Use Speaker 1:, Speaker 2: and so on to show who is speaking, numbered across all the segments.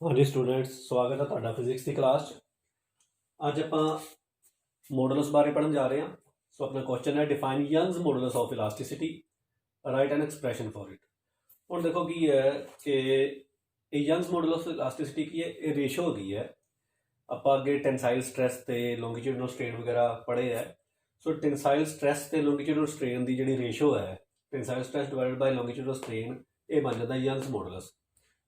Speaker 1: हाँ जी स्टूडेंट्स, स्वागत है ਤੁਹਾਡਾ ਫਿਜ਼ਿਕਸ ਦੀ ਕਲਾਸ 'ਚ। ਅੱਜ ਆਪਾਂ ਮੋਡੂਲਸ ਬਾਰੇ ਪੜ੍ਹਨ ਜਾ ਰਹੇ ਹਾਂ। ਸੋ ਆਪਣਾ ਕੁਐਸਚਨ ਹੈ define Young's modulus of elasticity, right an expression for it. ਹੁਣ ਦੇਖੋ ਕੀ ਹੈ ਕਿ ਇਹ ਯੰਗਸ ਮੋਡੂਲਸ ਆਫ ਇਲਾਸਟਿਸਿਟੀ ਕੀ ਹੈ, ਇਹ ਰੇਸ਼ੋ ਹੈਗੀ ਹੈ। ਆਪਾਂ ਅੱਗੇ ਟੈਂਸਾਈਲ ਸਟ੍ਰੈਸ ਤੇ ਲੌਂਗੀਟਿਊਡਨਲ ਸਟ੍ਰੇਨ ਵਗੈਰਾ ਪੜ੍ਹੇ ਹੈ। ਸੋ ਟੈਂਸਾਈਲ ਸਟ੍ਰੈਸ ਤੇ ਲੌਂਗੀਟਿਊਡਨਲ ਸਟ੍ਰੇਨ ਦੀ ਜਿਹੜੀ ਰੇਸ਼ੋ ਹੈ, tensile stress divided by longitudinal strain, ਇਹ ਬਣ ਜਾਂਦਾ ਯੰਗਸ ਮੋਡੂਲਸ।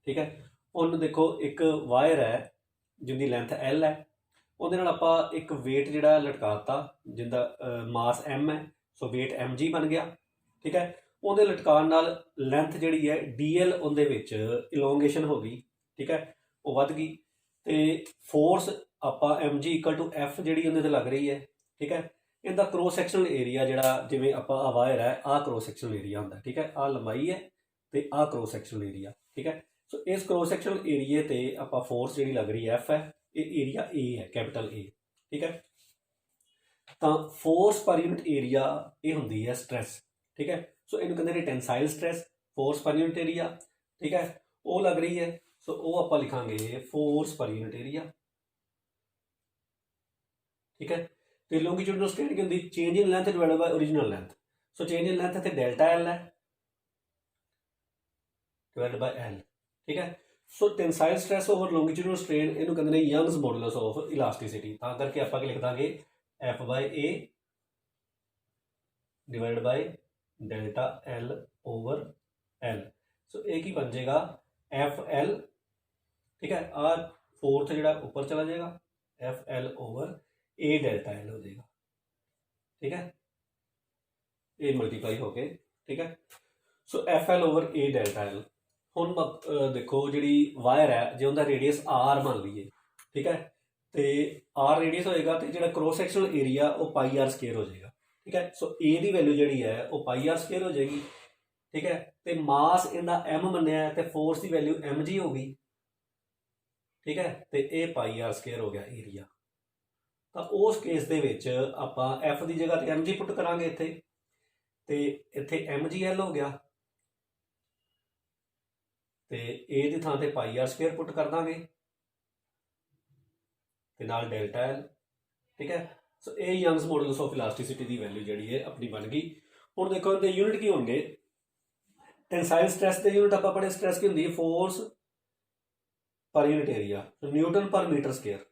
Speaker 1: ਠੀਕ ਹੈ। ਹੁਣ ਦੇਖੋ ਇੱਕ ਵਾਇਰ ਹੈ ਜਿਹਦੀ ਲੈਂਥ L ਹੈ, ਉਹਦੇ ਨਾਲ ਆਪਾਂ ਇੱਕ weight ਜਿਹੜਾ ਲਟਕਾਤਾ ਜਿਹਦਾ ਮਾਸ M ਹੈ। ਸੋ weight mg ਬਣ ਗਿਆ। ਠੀਕ ਹੈ। ਉਹਦੇ ਲਟਕਾਉਣ ਨਾਲ ਲੈਂਥ ਜਿਹੜੀ ਹੈ DL ਉਹਦੇ ਵਿੱਚ ਇਲੋਂਗੇਸ਼ਨ ਹੋ ਗਈ। ਠੀਕ ਹੈ, ਉਹ ਵੱਧ ਗਈ। ਤੇ ਫੋਰਸ ਆਪਾਂ mg = F ਜਿਹੜੀ ਉਹਦੇ 'ਤੇ ਲੱਗ ਰਹੀ ਹੈ। ਠੀਕ ਹੈ। ਇਹਦਾ ਕ੍ਰੋਸ ਸੈਕਸ਼ਨਲ ਏਰੀਆ ਜਿਹੜਾ, ਜਿਵੇਂ ਆਪਾਂ ਆ ਵਾਇਰ ਹੈ, ਆਹ ਕ੍ਰੋਸ ਸੈਕਸ਼ਨਲ ਏਰੀਆ ਹੁੰਦਾ। ਠੀਕ ਹੈ, ਆਹ ਲੰਬਾਈ ਹੈ ਤੇ ਆਹ ਕ੍ਰੋਸ ਸੈਕਸ਼ਨਲ ਏਰੀਆ। ਠੀਕ ਹੈ। ਸੋ ਇਸ ਕ੍ਰੋਸ ਸੈਕਸ਼ਨਲ ਏਰੀਏ ਤੇ ਆਪਾਂ ਫੋਰਸ ਜਿਹੜੀ ਲੱਗ ਰਹੀ ਹੈ F ਹੈ, ਇਹ ਏਰੀਆ A ਹੈ, ਕੈਪੀਟਲ A। ਠੀਕ ਹੈ। ਤਾਂ ਫੋਰਸ ਪਰ ਯੂਨਿਟ ਏਰੀਆ ਇਹ ਹੁੰਦੀ ਹੈ ਸਟ੍ਰੈਸ। ਠੀਕ ਹੈ। ਸੋ ਇਹਨੂੰ ਕਹਿੰਦੇ ਨੇ ਟੈਂਸਾਈਲ ਸਟ੍ਰੈਸ, ਫੋਰਸ ਪਰ ਯੂਨਿਟ ਏਰੀਆ। ਠੀਕ ਹੈ, ਉਹ ਲੱਗ ਰਹੀ ਹੈ। ਸੋ ਉਹ ਆਪਾਂ ਲਿਖਾਂਗੇ ਫੋਰਸ ਪਰ ਯੂਨਿਟ ਏਰੀਆ। ਠੀਕ ਹੈ। ਤੇ ਲੌਂਗੀਟਿਊਡਨਲ ਸਟ੍ਰੇਨ ਕੀ ਹੁੰਦੀ, change in length divided by original length. So change in length ਇੱਥੇ ਡੈਲਟਾ L ਹੈ ਡਿਵਾਈਡਡ ਬਾਈ L। ਠੀਕ ਹੈ। So tensile stress over longitudinal strain ਇਹਨੂੰ ਕਹਿੰਦੇ ਨੇ ਯੰਗਸ ਮੋਡੂਲਸ ਆਫ ਇਲਾਸਟਿਸਿਟੀ। ਤਾਂ ਕਰਕੇ ਆਪਾਂ ਕੀ ਲਿਖ ਦਾਂਗੇ, F/A divided by delta L over L। ਸੋ ਇਹ ਕੀ ਬਣ ਜਾਏਗਾ, FL। ਠੀਕ ਹੈ, ਆਹ ਫੋਰਥ ਜਿਹੜਾ ਉੱਪਰ ਚਲਾ ਜਾਏਗਾ, FL over A delta L ਹੋ ਜਾਏਗਾ। ਠੀਕ ਹੈ, ਇਹ ਮਲਟੀਪਲਾਈ ਹੋ ਕੇ। ਠੀਕ ਹੈ। ਸੋ FL over A delta L। ਹੁਣ ਦੇਖੋ ਜਿਹੜੀ ਵਾਇਰ ਹੈ, ਜੇ ਉਹਦਾ ਰੇਡੀਅਸ R ਮੰਨ ਲਈਏ। ਠੀਕ ਹੈ, ਤੇ R ਰੇਡੀਅਸ ਹੋਏਗਾ ਤੇ ਜਿਹੜਾ ਕ੍ਰੋਸ ਸੈਕਸ਼ਨਲ ਏਰੀਆ ਉਹ πr² ਹੋ ਜਾਏਗਾ। ਠੀਕ ਹੈ। ਸੋ A ਦੀ ਵੈਲਿਊ ਜਿਹੜੀ ਹੈ ਉਹ πr² ਹੋ ਜਾਏਗੀ। ਠੀਕ ਹੈ। ਤੇ ਮਾਸ ਇਹਦਾ M ਮੰਨਿਆ ਤੇ ਫੋਰਸ ਦੀ ਵੈਲਿਊ mg ਹੋ ਗਈ। ਠੀਕ ਹੈ, ਤੇ ਇਹ πr² ਹੋ ਗਿਆ ਏਰੀਆ। ਤਾਂ ਉਸ ਕੇਸ ਦੇ ਵਿੱਚ ਆਪਾਂ F ਦੀ ਜਗ੍ਹਾ ਤੇ mg ਪੁੱਟ ਕਰਾਂਗੇ ਇੱਥੇ, ਤੇ ਇੱਥੇ mgl ਹੋ ਗਿਆ, ਤੇ A ਦੀ ਥਾਂ ਤੇ πr² ਪੁੱਟ ਕਰ ਦਾਂਗੇ ਤੇ ਨਾਲ ਡੈਲਟਾ L। ਠੀਕ ਹੈ। ਸੋ ਇਹ Young's modulus of ਇਲਾਸਟਿਸਿਟੀ the value ਜਿਹੜੀ ਹੈ ਆਪਣੀ ਬਣ ਗਈ। ਹੁਣ ਦੇਖੋ ਇਹਦੇ ਯੂਨਿਟ ਕੀ ਹੋਣਗੇ। ਟੈਂਸਾਈਲ ਸਟ੍ਰੈਸ ਦੇ ਯੂਨਿਟ ਆਪਾਂ ਪੜ੍ਹੇ, ਸਟ੍ਰੈਸ ਕੀ ਹੁੰਦੀ ਹੈ, ਫੋਰਸ ਪਰ ਯੂਨਿਟ ਏਰੀਆ, ਨਿਊਟਨ ਪਰ ਮੀਟਰ ਸਕੁਅਰ।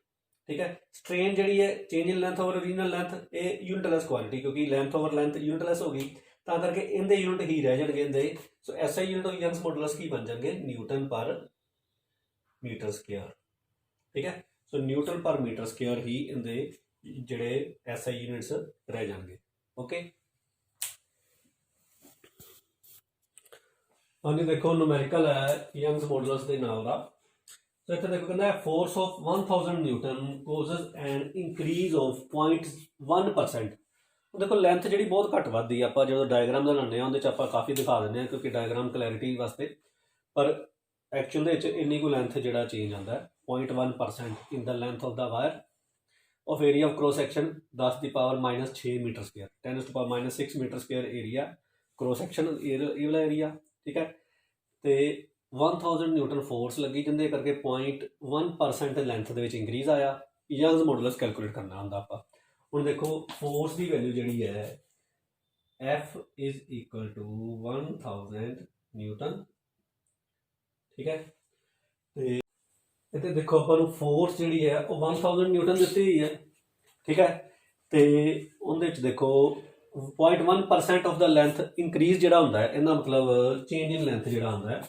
Speaker 1: ਠੀਕ ਹੈ। ਸਟ੍ਰੇਨ ਜਿਹੜੀ ਹੈ change in length over original length, ਇਹ ਯੂਨਿਟਲੈਸ ਕੁਆਂਟੀਟੀ, ਕਿਉਂਕਿ ਲੈਂਥ ਓਵਰ ਲੈਂਥ ਯੂਨਿਟਲੈਸ ਹੋ ਗਈ, ਤਾਂ ਕਰਕੇ ਇਹਦੇ ਯੂਨਿਟ ਹੀ ਰਹਿ ਜਾਣਗੇ ਇਹਦੇ। ਸੋ SI unit of Youngs modulus ਕੀ ਬਣ ਜਾਣਗੇ, ਨਿਊਟਨ ਪਰ ਮੀਟਰ ਸਕੁਅਰ। ਠੀਕ ਹੈ। ਸੋ ਨਿਊਟਨ ਪਰ ਮੀਟਰ ਸਕੁਅਰ ਹੀ ਇਹਦੇ ਜਿਹੜੇ SI ਯੂਨਿਟਸ ਰਹਿ ਜਾਣਗੇ। ਓਕੇ। ਹਾਂਜੀ, ਦੇਖੋ ਨੂਮੈਰੀਕਲ ਹੈ ਯੰਗਸ ਮੋਡੂਲਸ ਦੇ ਨਾਲ ਦਾ। ਸੋ ਇੱਥੇ ਦੇਖੋ ਕਹਿੰਦਾ force of 1000 newton causes an increase of 0.1%। ਦੇਖੋ ਲੈਂਥ ਜਿਹੜੀ ਬਹੁਤ ਘੱਟ ਵੱਧਦੀ ਆ, ਆਪਾਂ ਜਦੋਂ ਡਾਇਗਰਾਮ ਬਣਾਉਂਦੇ ਹਾਂ ਉਹਦੇ 'ਚ ਆਪਾਂ ਕਾਫੀ ਦਿਖਾ ਦਿੰਦੇ ਹਾਂ, ਕਿਉਂਕਿ ਡਾਇਗਰਾਮ ਕਲੈਰਿਟੀ ਵਾਸਤੇ। ਪਰ ਐਕਚੁਅਲ ਦੇ ਵਿੱਚ ਇੰਨੀ ਕੁ ਲੈਂਥ ਜਿਹੜਾ ਚੇਂਜ ਆਉਂਦਾ 0.1% in the length of the wire of area of cross section 10⁻⁶ metre square, 10⁻⁶ metre square area cross section ਇਹ ਵਾਲਾ ਏਰੀਆ। ਠੀਕ ਹੈ। ਤੇ 1000 ਨਿਊਟਨ ਫੋਰਸ ਲੱਗੀ, ਜਿਹਦੇ ਕਰਕੇ 0.1% ਲੈਂਥ ਦੇ ਵਿੱਚ ਇੰਕਰੀਜ਼ ਆਇਆ। ਯੰਗਸ ਮੋਡੂਲਸ ਕੈਲਕੂਲੇਟ ਕਰਨਾ ਹੁੰਦਾ ਆਪਾਂ। ਹੁਣ ਦੇਖੋ ਫੋਰਸ ਦੀ ਵੈਲਿਊ ਜਿਹੜੀ ਹੈ F = 1000 ਨਿਊਟਨ। ਠੀਕ ਹੈ। ਤੇ ਇੱਥੇ ਦੇਖੋ ਆਪਾਂ ਨੂੰ ਫੋਰਸ ਜਿਹੜੀ ਹੈ ਉਹ 1000 ਨਿਊਟਨ ਦਿੱਤੀ ਹੋਈ ਹੈ। ਠੀਕ ਹੈ। ਤੇ ਉਹਦੇ ਵਿੱਚ ਦੇਖੋ 0.1% ਆਫ ਦਾ ਲੈਂਥ ਇੰਕਰੀਜ਼ ਜਿਹੜਾ ਹੁੰਦਾ ਹੈ, ਇਹਦਾ ਮਤਲਬ ਚੇਂਜ ਇਨ ਲੈਂਥ ਜਿਹੜਾ ਹੁੰਦਾ ਹੈ।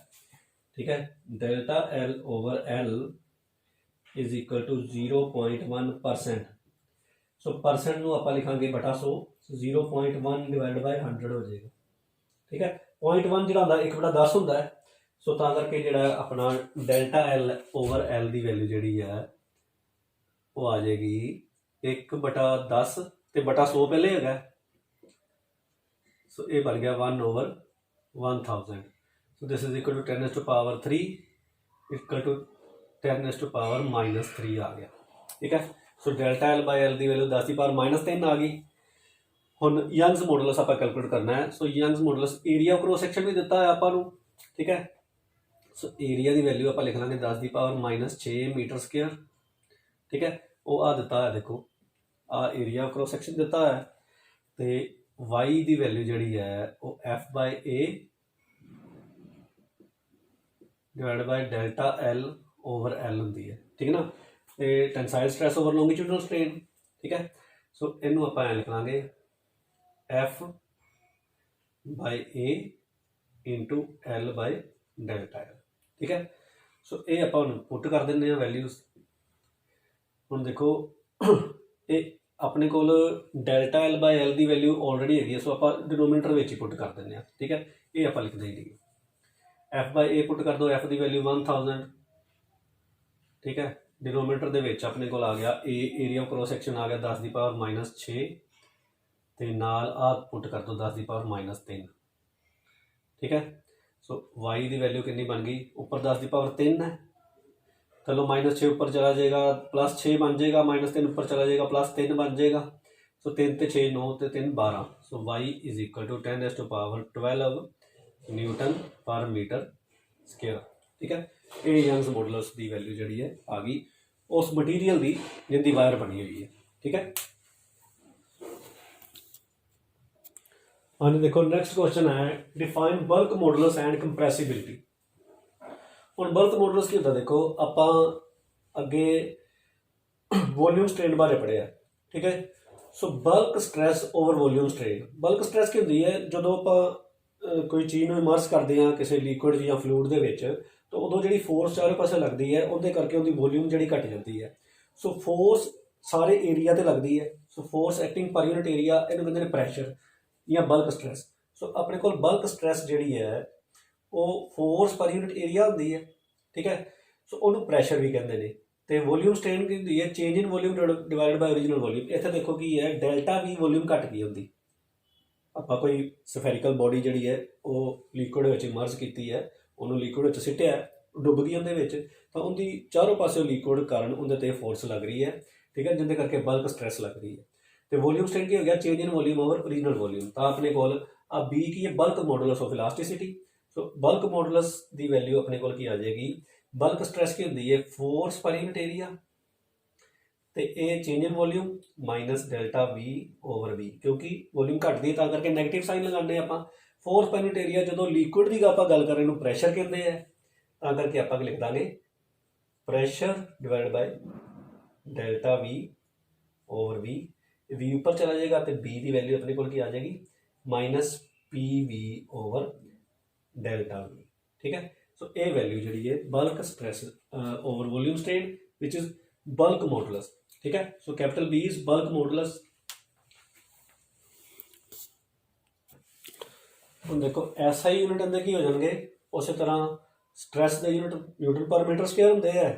Speaker 1: ਠੀਕ ਹੈ। Delta L over L = 0.1%। ਸੋ ਪਰਸੈਂਟ ਨੂੰ ਆਪਾਂ ਲਿਖਾਂਗੇ ਬਟਾ 100, 0.1 ਡਿਵਾਈਡ ਬਾਈ 100 ਹੋ ਜਾਏਗਾ। ਠੀਕ ਹੈ। 0.1 ਜਿਹੜਾ ਹੁੰਦਾ 1/10 ਹੁੰਦਾ ਹੈ। ਸੋ ਤਾਂ ਕਰਕੇ ਜਿਹੜਾ ਆਪਣਾ ਡੈਲਟਾ L ਓਵਰ L ਦੀ ਵੈਲਿਊ ਜਿਹੜੀ ਹੈ ਉਹ ਆ ਜਾਏਗੀ 1/10, ਤੇ ਬਟਾ 100 ਪਹਿਲੇ ਹੈਗਾ। ਸੋ ਇਹ ਬਣ ਗਿਆ 1/1000। So this is equal to 10⁻³ equal to 10⁻³ ਆ ਗਿਆ। ਠੀਕ ਹੈ। ਸੋ ਡੈਲਟਾ L ਬਾਈ L ਦੀ ਵੈਲਿਊ 10⁻³ ਆ ਗਈ। ਹੁਣ ਯੰਗਸ ਮੋਡੂਲਸ ਆਪਾਂ ਕੈਲਕੂਲੇਟ ਕਰਨਾ ਹੈ। ਸੋ Youngs modulus area of cross section ਵੀ ਦਿੱਤਾ ਹੈ ਆਪਾਂ ਨੂੰ। ਠੀਕ ਹੈ। सो एरिया की वैल्यू आप लिख लाँगे 10 की पावर -6 मीटर स्क्वेयर। ठीक है, वो आ दिता है, देखो आ एरिया क्रॉस सैक्शन दिता है, तो वाई की वैल्यू जी है वो F/A divide by delta L over L होंगी है। ठीक है ना, तो tensile stress over longitudinal strain. ठीक है, सो इनू आप लिख लाँगे F/A into L by delta L। ठीक है, सो ये आप पुट कर दें वैल्यूज़। हम देखो ये अपने को डेल्टा L बाय L की वैल्यू ऑलरेडी है, सो आप डिनोमीनेटर में ही पुट कर दें। ठीक है, ये आप लिख देंगे F/A पुट कर दो, F की वैल्यू 1000। ठीक है, डिनोमीनेटर के अपने को आ गया ए एरिया क्रॉस सैक्शन आ गया 10 की पावर -6, तो नाल आ पुट कर दो 10 की पावर -3। ठीक है, सो वाई की वैल्यू कितनी बन गई, ऊपर 10 की पावर 3 है, चलो -6 ऊपर चला जाएगा +6 बन जाएगा, -3 ऊपर चला जाएगा +3 बन जाएगा। सो 3 तो 6 9 तो 3 12। So Y is equal to 10⁻12 newton per metre square. ठीक है, ये यंग्स मॉडुलस की वैल्यू जी है आ गई उस मटीरियल की जिंदी वायर बनी हुई है। ठीक है, हाँ जी, देखो नैक्सट क्वेश्चन है डिफाइन बल्क मॉडुलस एंड कंप्रैसिबिलिटी। हम बल्क मॉडुलस की होता, देखो आप अगे वॉल्यूम स्ट्रेन बारे पढ़िया। ठीक है, सो bulk stress over volume strain. Bulk stress की होंगी है जो आप कोई चीज़ इमर्स करते हैं किसी लिक्विड या फ्लूइड के, तो उदों जी फोर्स चारों पासे लगती है, उहदे करके उहदी वॉल्यूम जी घट जाती है। सो फोर्स सारे एरिया ते लगती है। So force acting per unit area इन्हूं कहंदे ने प्रैशर या बल्क स्ट्रैस। सो अपने को बल्क स्ट्रैस जी है वो फोर्स पर यूनिट एरिया होंगी है। ठीक है, सो उन्होंने प्रैशर भी कहते हैं। तो वॉल्यूम स्ट्रेन की होंगी है change in volume divide by original volume. इत्थे देखो की है डेल्टा V वॉल्यूम घट गई होंगी। आप कोई सफेरिकल बॉडी जी है वो लिक्विड इमर्स की है, उन्होंने लिक्विड सिटिया डुब गई उन्हें, तो उनकी चारों पासों लिक्विड कारण उनके फोर्स लग रही है। ठीक है, जिंदे करके बल्क स्ट्रैस लग रही है। तो वॉल्यूम स्ट्रेन की हो गया change in volume over original volume. तो अपने को बी की है bulk modulus of elasticity. So bulk modulus की वैल्यू अपने को आ जाएगी, बल्क स्ट्रैस की होंगी है फोर्स पर यूनिट एरिया, तो ये change in volume minus delta V over V, क्योंकि वॉल्यूम घटती है करके नैगेटिव साइन लगाने आप। फोर्स पर यूनिट एरिया जो लिक्विड की आप गल करें प्रैशर कहते हैं, करके आप लिख देंगे pressure divide by delta V over V। V ऊपर चला जाएगा तो B की वैल्यू अपने को आ जाएगी -PV ओवर डेल्टा V। ठीक है, सो ये वैल्यू जी है bulk stress over volume strain which is bulk modulus. ठीक है, so capital B is bulk modulus. हम देखो SI यूनिट अंदर की हो जाएंगे, उस तरह स्ट्रैस के unit Newton per metre square होंगे है।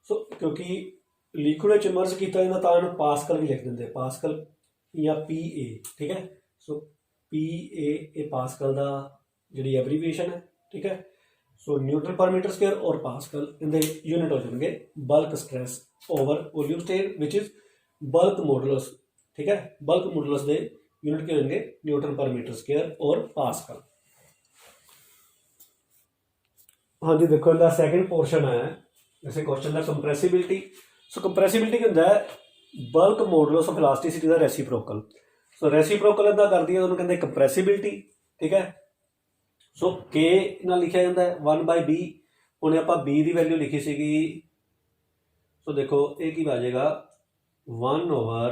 Speaker 1: सो क्योंकि लिक्विड इमर्स किया जाता तो पास्कल भी लिख देंगे, पास्कल या PA। ठीक है, सो PA ये पास्कल का जी एबरीविएशन है। ठीक है, सो न्यूटन पर मीटर स्क्वेयर और पास्कल इनके यूनिट हो जाएंगे bulk stress over volume strain which is bulk modulus. ठीक है, बल्क मॉडुलस के यूनिट के होंगे न्यूटन पर मीटर स्क्वेयर और पास्कल। हाँ जी, देखो इनका सैकेंड पोर्शन है जैसे क्वेश्चन है कंप्रैसिबिलिटी। सो कंप्रैसिबिलिटी क्या होंगे बल्क मॉडुलस ऑफ इलास्टिसिटी का रेसिप्रोकल। सो रेसिप्रोकल इदा कर दिया उन्होंने कहते कंप्रैसिबिलिटी। ठीक है, सो के ना लिखा जाता है 1/B। उन्हें आप B की वैल्यू लिखी सी। सो देखो ये की आ जाएगा 1 over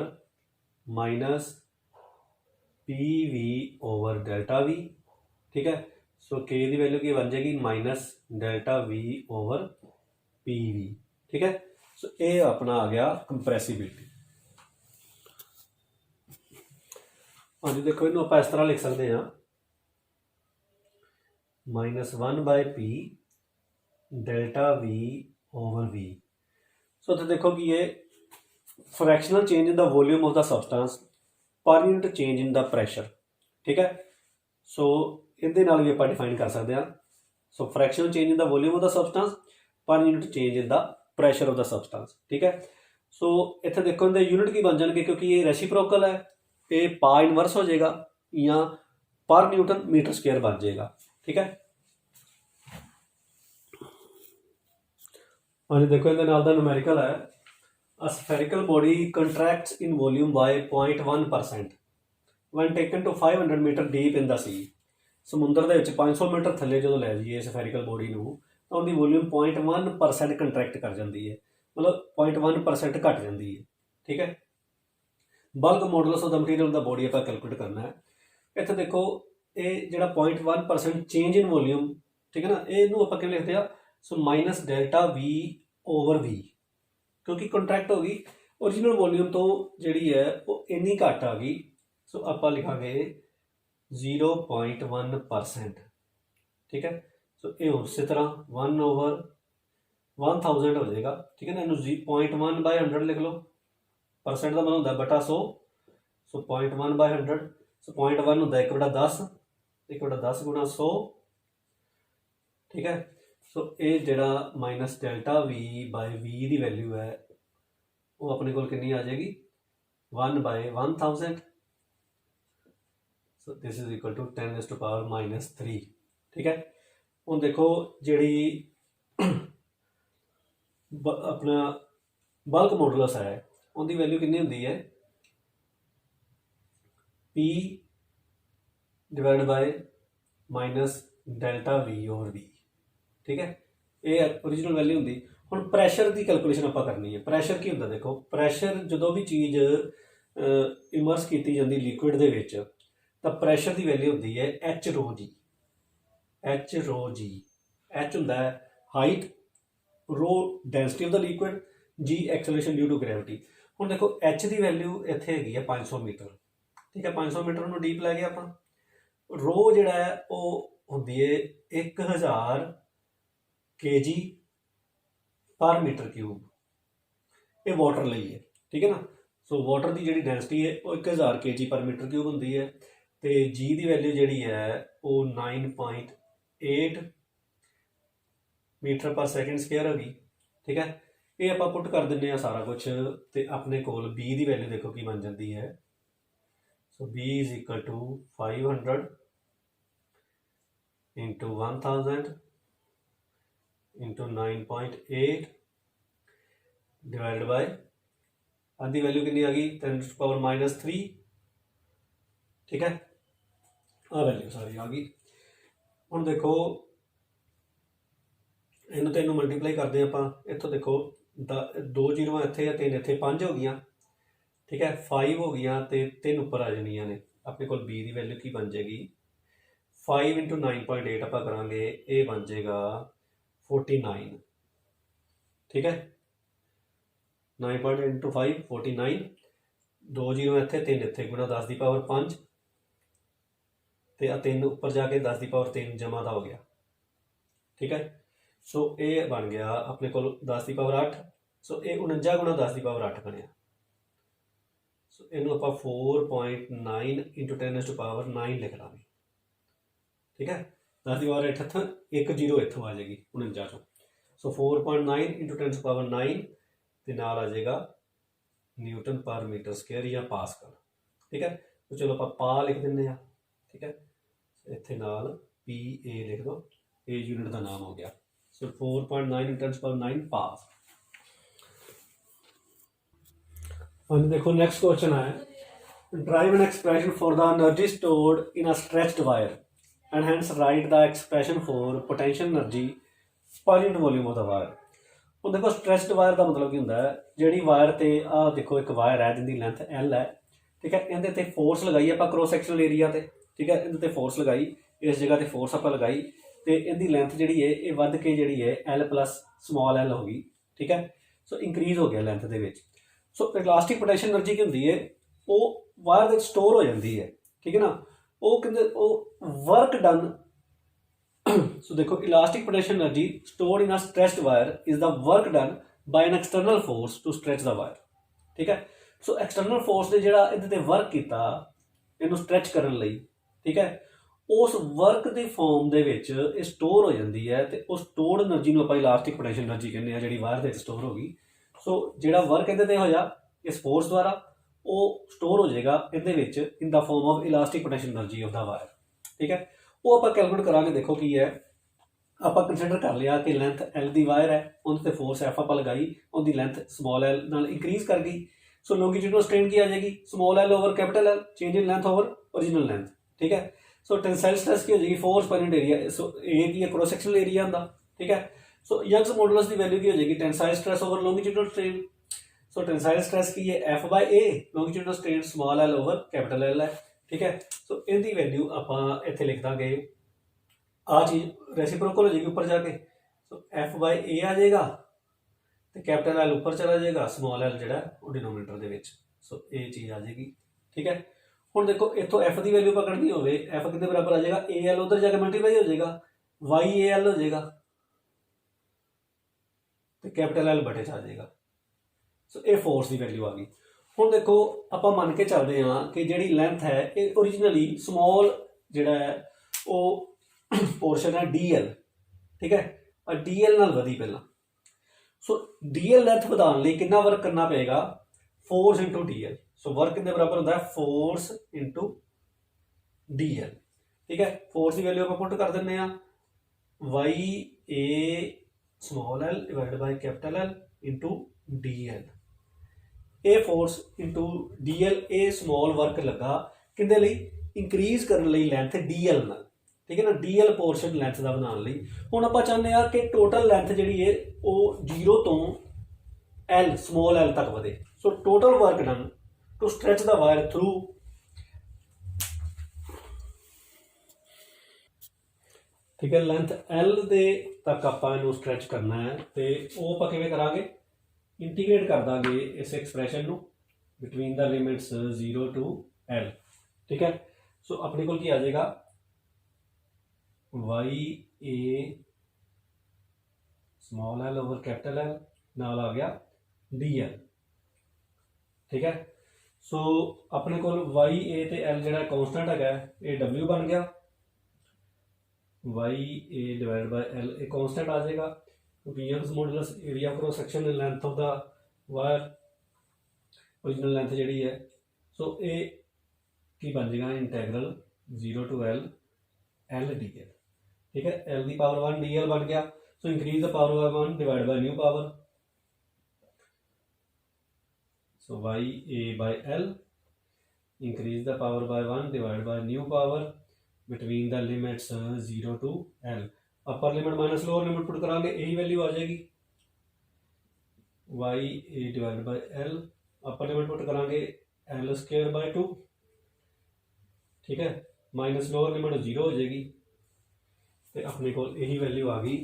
Speaker 1: -PV over delta V। ठीक है, सो के की वैल्यू की बन जाएगी -डेल्टा V ओवर PV। ठीक है, सो ये अपना आ गया कंप्रैसिबिलिटी। हाँ जी, देखो इन्हों आप इस तरह लिख सकते हैं -1/P delta V over V। So तो देखो कि ये fractional change in the volume of the substance per unit change in the pressure. ठीक है, सो इहदे नाल भी आप डिफाइन कर सकते हैं। So fractional change in the volume of the substance per unit change in the pressure of the substance. ठीक है, सो इत्थे देखो इनके यूनिट की बन जाएंगे क्योंकि ये रेसिप्रोकल है, ये पा इनवर्स हो जाएगा या पर न्यूटन मीटर स्क्वेयर बन जाएगा। ठीक है, हाँ जी, देखो इहदे नाल दा न्यूमेरिकल है a spherical body contracts in volume by 0.1% when taken to 500 meter deep in the sea। ਸਮੁੰਦਰ ਦੇ ਵਿੱਚ 500 ਮੀਟਰ ਥੱਲੇ ਜਦੋਂ ਲੈ ਜਾਈਏ ਸਫੈਰੀਕਲ ਬੋਡੀ ਨੂੰ ਤਾਂ ਉਹਦੀ ਵੋਲਿਊਮ 0.1% ਕੰਟਰੈਕਟ ਕਰ ਜਾਂਦੀ ਹੈ, ਮਤਲਬ 0.1% ਘਟ ਜਾਂਦੀ ਹੈ। ਠੀਕ ਹੈ, bulk modulus of the material ਦਾ ਬੋਡੀ ਆਪਾਂ ਕੈਲਕੂਲੇਟ ਕਰਨਾ ਹੈ। ਇੱਥੇ ਦੇਖੋ ਇਹ ਜਿਹੜਾ 0.1% ਚੇਂਜ ਇਨ ਵੋਲਿਊਮ, ਠੀਕ ਹੈ ਨਾ, ਇਹਨੂੰ ਆਪਾਂ ਕਿਵੇਂ ਲਿਖਦੇ ਆ, ਸੋ ਮਾਈਨਸ ਡੈਲਟਾ ਵੀ ਓਵਰ ਵੀ, ਕਿਉਂਕਿ ਕੰਟਰੈਕਟ ਹੋ ਗਈ ਓਰੀਜਨਲ ਵੋਲਿਊਮ ਤੋਂ ਜਿਹੜੀ ਹੈ ਉਹ ਇੰਨੀ ਘੱਟ ਆ ਗਈ। ਸੋ ਆਪਾਂ ਲਿਖਾਂਗੇ 0.1%। ਠੀਕ ਹੈ, ਸੋ ਇਹ ਉਸੇ ਤਰ੍ਹਾਂ 1/1000 ਹੋ ਜਾਏਗਾ। ਠੀਕ ਹੈ ਨਾ, ਇਹਨੂੰ 0.1/100 ਲਿਖ ਲਓ, ਪਰਸੈਂਟ ਦਾ ਮਤਲਬ ਹੁੰਦਾ ਬਟਾ 100। ਸੋ 0.1/100, ਸੋ 0.1 ਹੁੰਦਾ 1/10, 1/10 ਗੁਣਾ 100। ਠੀਕ ਹੈ, ਸੋ ਇਹ ਜਿਹੜਾ ਮਾਈਨਸ ਡੈਲਟਾ ਵੀ ਬਾਈ ਵੀ ਦੀ ਵੈਲਿਊ ਹੈ ਉਹ ਆਪਣੇ ਕੋਲ ਕਿੰਨੀ ਆ ਜਾਏਗੀ, 1/1000। So this is equal to 10⁻³ ਠੀਕ ਹੈ, ਹੁਣ ਦੇਖੋ ਜਿਹੜੀ ਆਪਣਾ ਬਲਕ ਮੋਡੂਲਸ ਹੈ ਉਹਦੀ ਵੈਲਿਊ ਕਿੰਨੀ ਹੁੰਦੀ ਹੈ, P divide by minus delta V over V. ਠੀਕ ਹੈ, ਇਹ ਓਰੀਜਨਲ ਵੈਲਿਊ ਹੁੰਦੀ। ਹੁਣ ਪ੍ਰੈਸ਼ਰ ਦੀ ਕੈਲਕੂਲੇਸ਼ਨ ਆਪਾਂ ਕਰਨੀ ਹੈ। ਪ੍ਰੈਸ਼ਰ ਕੀ ਹੁੰਦਾ, ਦੇਖੋ ਪ੍ਰੈਸ਼ਰ ਜਦੋਂ ਵੀ ਚੀਜ਼ ਇਮਰਸ ਕੀਤੀ ਜਾਂਦੀ ਲਿਕੁਇਡ ਦੇ ਵਿੱਚ ਤਾਂ ਪ੍ਰੈਸ਼ਰ ਦੀ ਵੈਲਿਊ ਹੁੰਦੀ ਹੈ H ਰੋ ਜੀ। H ਰੋ ਜੀ, H ਹੁੰਦਾ ਹੈ height, rho density of the liquid, G acceleration due to gravity. ਹੁਣ ਦੇਖੋ H ਦੀ ਵੈਲਿਊ ਇੱਥੇ ਹੈਗੀ ਹੈ 500 ਮੀਟਰ। ਠੀਕ ਹੈ, 500 ਮੀਟਰ ਨੂੰ ਡੀਪ ਲੈ ਗਿਆ ਆਪਾਂ। ਰੋ ਜਿਹੜਾ ਹੈ ਉਹ ਹੁੰਦੀ ਹੈ 1000 kg ਪਰ ਮੀਟਰ ਕਿਊਬ, ਇਹ ਵਾਟਰ ਲਈ ਹੈ। ਠੀਕ ਹੈ ਨਾ, ਸੋ ਵਾਟਰ ਦੀ ਜਿਹੜੀ ਡੈਂਸਿਟੀ ਹੈ ਉਹ 1000 kg ਪਰ ਮੀਟਰ ਕਿਊਬ ਹੁੰਦੀ ਹੈ, ਤੇ ਜੀ ਦੀ ਵੈਲਿਊ ਜਿਹੜੀ ਹੈ ਉਹ 9.8 ਮੀਟਰ ਪਰ ਸੈਕਿੰਡ ਸਕੁਅਰ ਹੋ ਗਈ। ਠੀਕ ਹੈ, ਇਹ ਆਪਾਂ ਪੁੱਟ ਕਰ ਦਿੰਦੇ ਹਾਂ ਸਾਰਾ ਕੁਛ, ਤੇ ਆਪਣੇ ਕੋਲ ਬੀ ਦੀ ਵੈਲਿਊ ਦੇਖੋ ਕੀ ਬਣ ਜਾਂਦੀ ਹੈ। ਸੋ B is equal to 500 into 1000 into 9.8 divided by आधी वैल्यू कितनी आ गई 10⁻³ ठीक है, आ वैल्यू सारी आ गई। ਹੁਣ देखो ਇਹਨੂੰ ਤੇ ਇਹਨੂੰ ਮਲਟੀਪਲਾਈ ਕਰਦੇ ਆਪਾਂ, ਇੱਥੋਂ ਦੇਖੋ 2 ਜ਼ੀਰੋਆਂ ਇੱਥੇ ਆ, 3 ਇੱਥੇ, 5 ਹੋ ਗਈਆਂ। ठीक है, 5 हो गई तो 3 उपर आ जानिया ने। अपने को बी की वैल्यू की बन जाएगी 5 × 9.8 आप करा, ये बन जाएगा 49। ठीक है, 9.8 × 5 49, 2 जीरो इतने 3 इतने गुणा 10⁻5, तो 3 उपर जाके 10⁻3 जमा का हो गया। ठीक है, सो ये बन गया अपने को 10⁻8। सो ये 49 गुणा 10⁻8 बनया। सो इनू आप 4.9 × 10⁻9 लिख लाँगे। ठीक है, 10⁻8 इत्थों 1 जीरो इत्थों आ जाएगी 49 चों। सो 4.9 × 10⁻9 के नाल आ जाएगा न्यूटन पर मीटर स्क्वायर या पास्कल। ठीक है, तो चलो आप पा लिख देंगे। ठीक है, इत्थे नाल PA लिख दो, ए यूनिट का नाम हो गया। सो 4.9 × 10⁻9 पास। और देखो नेक्स्ट क्वेश्चन है, derive an expression for the energy stored in a stretched wire and hence write the expression for potential energy per unit volume of the wire. ਹੁਣ देखो स्ट्रेच्ड वायर का मतलब की होंदा है, ਜਿਹੜੀ वायर ਤੇ ਆ देखो एक वायर है जिंदी लेंथ L है। ठीक है, ਇਹਦੇ ਤੇ फोर्स लगाई ਆਪਾਂ क्रॉस सैक्शनल एरिया ਤੇ। ठीक है, ਇਹਦੇ ਤੇ फोर्स लगाई, इस जगह ਤੇ फोर्स ਆਪਾਂ लगाई ਤੇ ਇਹਦੀ लेंथ ਜਿਹੜੀ ਹੈ ਇਹ ਵੱਧ ਕੇ ਜਿਹੜੀ ਹੈ L + स्मॉल l ਹੋ ਗਈ। ठीक है, सो इंक्रीज हो गया लेंथ ਦੇ ਵਿੱਚ। सो इलास्टिक पोटेंशियल एनर्जी की होंगी है वो वायर ਦੇ स्टोर हो जाती है। ठीक है ना, वो कहते वो वर्क डन। सो देखो elastic potential energy stored in a stretched wire is the work done by an external force to stretch the wire. ठीक है, सो एक्सटर्नल फोर्स ने ਜਿਹੜਾ ਇਹਦੇ ਤੇ वर्क ਕੀਤਾ ਇਹਨੂੰ स्ट्रेच ਕਰਨ ਲਈ। ठीक है, उस वर्क की फॉर्म ਦੇ ਵਿੱਚ ਇਹ स्टोर हो जाती है ਤੇ ਉਹ स्टोर्ड एनर्जी ਨੂੰ ਆਪਾਂ इलास्टिक पोटेंशियल एनर्जी ਕਹਿੰਦੇ ਆ, ਜਿਹੜੀ ਵਾयर ਦੇ ਵਿੱਚ स्टोर हो गई। सो ਜਿਹੜਾ वर्क ਇਹਦੇ ਤੇ ਹੋਇਆ इस फोर्स द्वारा ਉਹ स्टोर हो जाएगा ਇਹਦੇ ਵਿੱਚ in the form of elastic potential energy of the wire. ठीक है, वो आप कैलकुलेट करा, देखो की है ਆਪਾਂ ਕੰਸੀਡਰ ਕਰ ਲਿਆ ਕਿ ਲੈਂਥ L ਦੀ ਵਾਇਰ ਹੈ, ਉਹਦੇ ਤੇ ਫੋਰਸ F ਆਪਾਂ ਲਗਾਈ, ਉਹਦੀ ਲੈਂਥ ਸਮਾਲ l ਨਾਲ ਇੰਕਰੀਜ਼ ਕਰ ਗਈ। ਸੋ ਲੌਂਗੀਟਿਊਡਨਲ ਸਟ੍ਰੇਨ ਕੀ ਆ ਜਾਏਗੀ, small l over capital L, change in length over original length. ठीक है, सो टेंसाइल स्ट्रेस की हो जाएगी फोर्स पर यूनिट एरिया, सो ए की क्रॉस सेक्शनल एरिया होंदा। ठीक है, सो यंग्स मॉडुलस की वैल्यू की हो जाएगी tensile stress over longitudinal strain. So tensile stress की है F by A, longitudinal strain small l over capital L है। ठीक है, सो इनकी वैल्यू आपां इत्थे लिख दांगे, आ चीज रेसिप्रोकल हो जाएगी ऊपर जाके। सो F बाय A आ जाएगा तो कैपिटल L ऊपर चला जाएगा, स्मॉल l जिहड़ा वो डिनोमिनेटर दे विच। सो ये चीज़ आ जाएगी। ठीक है, ਹੁਣ देखो इतों F की वैल्यू पकड़नी हो, F कितने बराबर आ जाएगा, AL उधर जाके मल्टीप्लाई हो जाएगा, YAL हो जाएगा तो कैपिटल L बटे आ जाएगा। सो ये फोर्स की वैल्यू आ गई। ਹੁਣ देखो आप मन के चलते हैं कि जी लेंथ है ये ओरिजिनली स्मॉल जिहड़ा है वो पोर्शन है DL। ठीक है, और DL नाल वधी पहला। सो DL लेंथ वधाउण लई कितना वर्क करना पेगा, force into DL। So work कितने बराबर होता है, फोर्स इंटू DL। ठीक है, फोर्स की वैल्यू आप पुट कर दें, y A small l divide by capital L into DL। A force into DL, a small work लगा किंदे लई, इंक्रीज करने लई लेंथ DL नाल। ठीक है ना, DL पोर्शन लेंथ का बनाने लई। हुण आपां चाहुंदे आ कि टोटल लेंथ जिहड़ी है वो 0 तो L स्मॉल l तक वधे। So total work done to stretch the wire through. ठीक है, लेंथ L दे तक आपां इहनूं स्ट्रेच करना है तो वो आपां किवें करांगे, इंटीग्रेट कर देंगे इस एक्सप्रैशन नूं between the limits 0 to L। ठीक है, सो अपने कोल की आ जाएगा, वाई ए small l over capital L नाल आ गया DL। ठीक है, सो अपने को वाई ए ते एल जो कॉन्सटेंट है ये W बन गया, Y A divide by L A constant आ जाएगा, क्योंकि Young's modulus area cross section length of the wire original length जी है। सो ये की बन जाएगा इंटैग्रल 0 टू L DL। ठीक है, L की पावर 1 DL बन गया। So increase the power bye 1 divide by new power. So YA by L, increase the power by 1 divided by new power between the limits 0 to L। Upper limit minus lower limit put करांगे, यही value आ जाएगी, YA divide by L, upper limit put करांगे L square by 2। ठीक है, minus lower limit 0 हो जाएगी तो अपने को यही वैल्यू आ गई।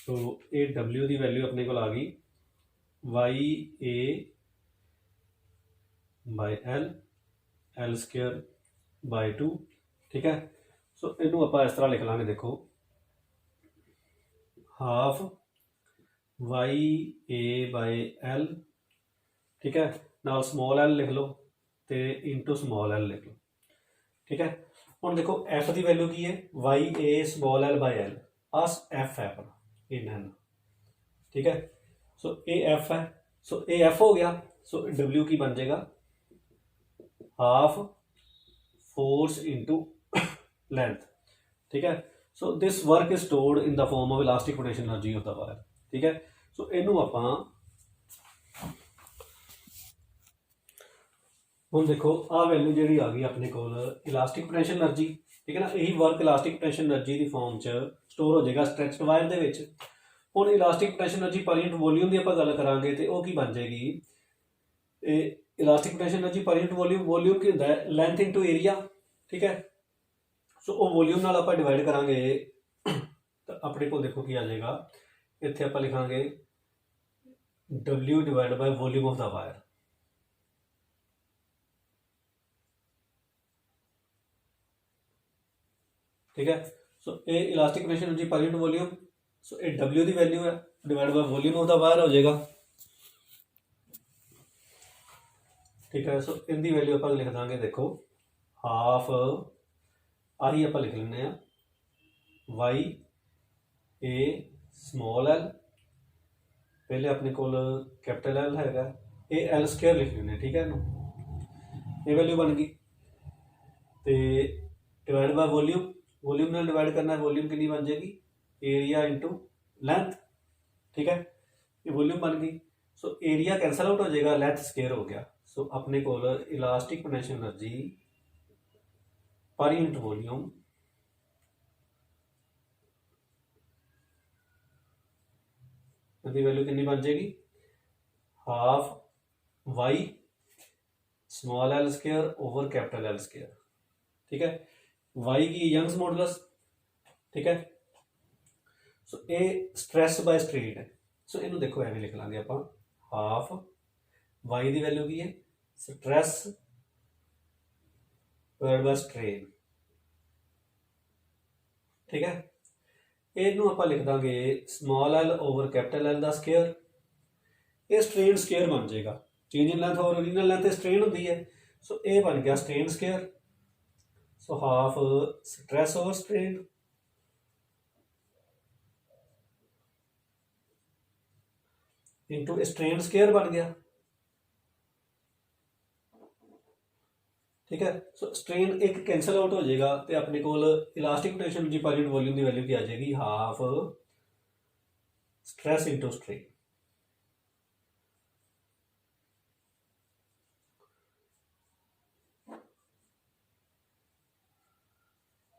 Speaker 1: तो ये W की वैल्यू अपने को आ गई YA by L square by 2। ठीक है, सो इनू आप इस तरह लिख लांगे, देखो हाफ वाई ए बाय L। ठीक है, नाल स्मॉल l लिख लो तो इंटू स्मॉल l लिख लो। ठीक है, हुण देखो F की वैल्यू की है, वाई ए स्मॉल l बाय L, आस F है अपना इन। ठीक है, सो ए F है, सो ए F हो गया। सो W की बन जाएगा हाफ फोर्स इंटू लेंथ। ठीक है, so this work is stored in the form of elastic potential energy of the wire. ठीक है, सो इनू आपां हुण देखो आ वैल्यू जिहड़ी आ गई अपने कोल इलास्टिक पोटेंशियल एनर्जी। ठीक है ना, यही वर्क इलास्टिक पोटेंशियल एनर्जी की फॉर्म च स्टोर हो जाएगा स्ट्रैच्ड वायर दे विच। हुण elastic potential energy per unit volume की आपां गल करांगे तो वह की बन जाएगी, elastic potential energy per unit volume, volume की होंदा है लेंथ इंटू एरिया। ठीक है, सो वो वॉल्यूम नाल आपां डिवाइड करांगे तो अपने को देखो की आ जाएगा, इत्थे आपां लिखांगे W divide by volume of the wire. ठीक है, सो ये elastic potential energy per unit volume, so ये W की वैल्यू है divide by volume of the wire हो जाएगा। ठीक है, सो इनकी वैल्यू आप लिख देंगे, देखो हाफ आही आप लिख लें वाई ए स्मॉल l, पहले अपने को कैपिटल L है, ये L स्क्वायर लिख लें। ठीक है, ये वैल्यू बन गई तो डिवाइड बाय वॉल्यूम, वॉल्यूम नाल डिवाइड करना है, वॉल्यूम कितनी बन जाएगी एरिया इंटू लेंथ, ठीक है, ये वॉल्यूम बन गई। सो एरिया कैंसल आउट हो जाएगा, लेंथ स्केयर हो गया। सो अपने को elastic potential energy per unit volume की वैल्यू कितनी बन जाएगी, half Y small L square over capital L square, ठीक है। वाई की यंग्स मॉडुलस, ठीक है। So a stress by strain है। सो इनू देखो एवं लिख लांगे आप, हाफ वाई की वैल्यू की है स्ट्रेस डिवाइड बाय स्ट्रेन, ठीक है। ਇਹਨੂੰ ਆਪਾਂ ਲਿਖ ਦਾਂਗੇ small L over capital L का स्केयर, ये स्ट्रेन स्केयर बन जाएगा, चेंज इन लेंथ और ओरिजिनल लेंथ स्ट्रेन होती है। सो ये बन गया strain square. So half stress over strain into strain square बन गया, ठीक है। सो स्ट्रेन एक कैंसल आउट हो जाएगा तो अपने को elastic potential energy per unit volume की वैल्यू क्या आ जाएगी, हाफ स्ट्रेस इंटू स्ट्रेन,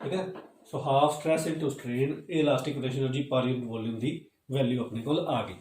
Speaker 1: ठीक है। So half stress into strain elastic potential energy per unit volume की वैल्यू अपने को आ गई।